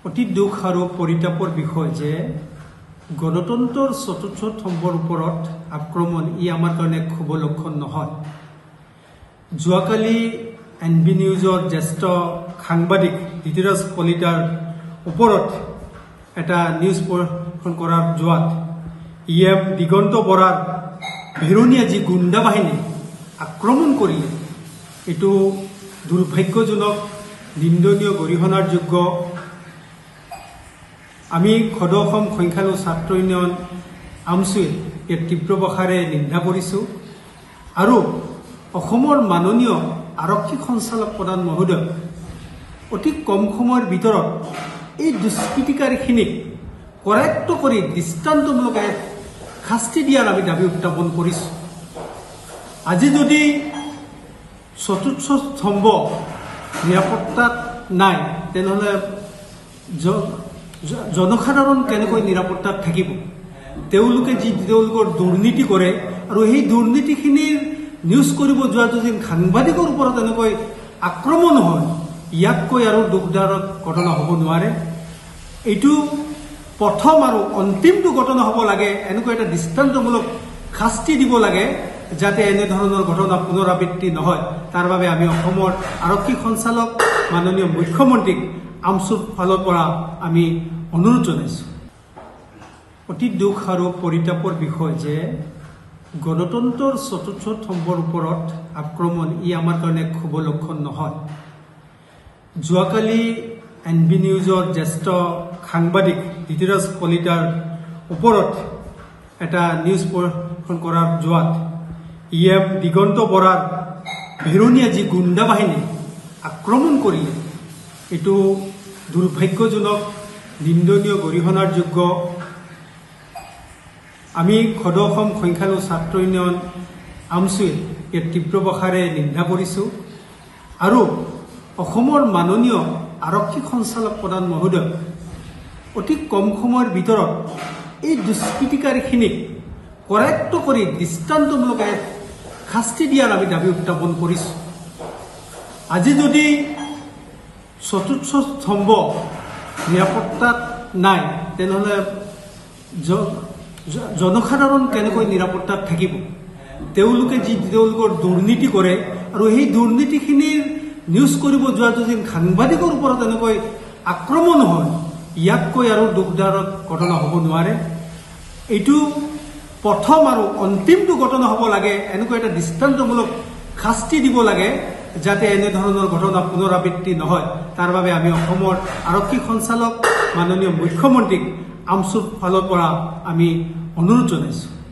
অতি দুখ আৰু পৰিতাপৰ বিষয় যে গণতন্ত্ৰৰ চতুৰ্থ স্তম্ভৰ ওপৰত আক্ৰমণ ই আমাৰ কাৰণে শুভ লক্ষণ নহয়। যোৱাকালি এনবি নিউজৰ জ্যেষ্ঠ সাংবাদিক ধৃতিৰাজ কলিতাৰ ওপৰত এটা নিউজ পৰিৱেশন কৰাৰ যোৱাত ইএম দিগন্ত বৰাৰ ভেৰণীয়া যি গুণ্ডা বাহিনী আক্ৰমণ কৰিলে এইটো দুৰ্ভাগ্যজনক, নিন্দনীয়, গৰিহণাৰ যোগ্য। আমি সদৌ অসম সংখ্যালঘু ছাত্ৰ ইউনিয়ন আমছুৱে ইয়াৰ তীব্ৰ ভাষাৰে নিন্দা কৰিছোঁ আৰু অসমৰ মাননীয় আৰক্ষী সঞ্চালক প্ৰধান মহোদয় অতি কম সময়ৰ ভিতৰত এই দুষ্কৃতিকাৰীখিনিক কৰায়ত্ব কৰি দৃষ্টান্তমূলক শাস্তি দিয়াৰ আমি দাবী উত্থাপন কৰিছোঁ। আজি যদি চতুৰ্থ স্তম্ভ নিৰাপত্তাত নাই তেনেহ'লে জনসাধাৰণ কেনেকৈ নিৰাপত্তাত থাকিব? তেওঁলোকে তেওঁলোকৰ দুৰ্নীতি কৰে আৰু সেই দুৰ্নীতিখিনিৰ নিউজ কৰিব যোৱা যদি সাংবাদিকৰ ওপৰত এনেকৈ আক্ৰমণ হয়, ইয়াতকৈ আৰু দুখদায়ক ঘটনা হ'ব নোৱাৰে। এইটো প্ৰথম আৰু অন্তিমটো ঘটনা হ'ব লাগে। এনেকুৱা এটা দৃষ্টান্তমূলক শাস্তি দিব লাগে যাতে এনেধৰণৰ ঘটনা পুনৰাবৃত্তি নহয়। তাৰ বাবে আমি অসমৰ আৰক্ষী সঞ্চালক মাননীয় মুখ্যমন্ত্ৰীক আমছুৰ ফালৰ পৰা আমি অনুৰোধ জনাইছোঁ। অতি দুখ আৰু পৰিতাপৰ বিষয় যে গণতন্ত্ৰৰ চতুৰ্থ স্তম্ভৰ ওপৰত আক্ৰমণ ই আমাৰ কাৰণে শুভ লক্ষণ নহয়। যোৱাকালি এনবি নিউজৰ জ্যেষ্ঠ সাংবাদিক ধৃতিৰাজ কলিতাৰ ওপৰত এটা নিউজ পৰিৱেশন কৰাৰ যোৱাত ইএম দিগন্ত বৰাৰ ভেৰণীয়া যি গুণ্ডা বাহিনী আক্ৰমণ কৰিলে এইটো দুৰ্ভাগ্যজনক, নিন্দনীয়, গৰিহণাৰ যোগ্য। আমি সদৌ অসম সংখ্যালঘু ছাত্ৰ ইউনিয়ন আমছুৱে ইয়াৰ তীব্ৰ ভাষাৰে নিন্দা কৰিছোঁ আৰু অসমৰ মাননীয় আৰক্ষী সঞ্চালক প্ৰধান মহোদয় অতি কম সময়ৰ ভিতৰত এই দুষ্কৃতিকাৰীখিনিক কৰায়ত্ব কৰি দৃষ্টান্তমূলক শাস্তি দিয়াৰ আমি দাবী উত্থাপন কৰিছোঁ। আজি যদি চতুৰ্থ স্তম্ভ নিৰাপত্তাত নাই তেনেহ'লে জনসাধাৰণ কেনেকৈ নিৰাপত্তাত থাকিব? তেওঁলোকে তেওঁলোকৰ দুৰ্নীতি কৰে আৰু সেই দুৰ্নীতিখিনিৰ নিউজ কৰিব যোৱা যদি সাংবাদিকৰ ওপৰত এনেকৈ আক্ৰমণ হয়, ইয়াতকৈ আৰু দুখদায়ক ঘটনা হ'ব নোৱাৰে। এইটো প্ৰথম আৰু অন্তিমটো ঘটনা হ'ব লাগে। এনেকুৱা এটা দৃষ্টান্তমূলক শাস্তি দিব লাগে যাতে এনেধৰণৰ ঘটনা পুনৰাবৃত্তি নহয়। তাৰ বাবে আমি অসমৰ আৰক্ষী সঞ্চালক মাননীয় মুখ্যমন্ত্ৰীক আমছুৰ ফালৰ পৰা আমি অনুৰোধ জনাইছোঁ।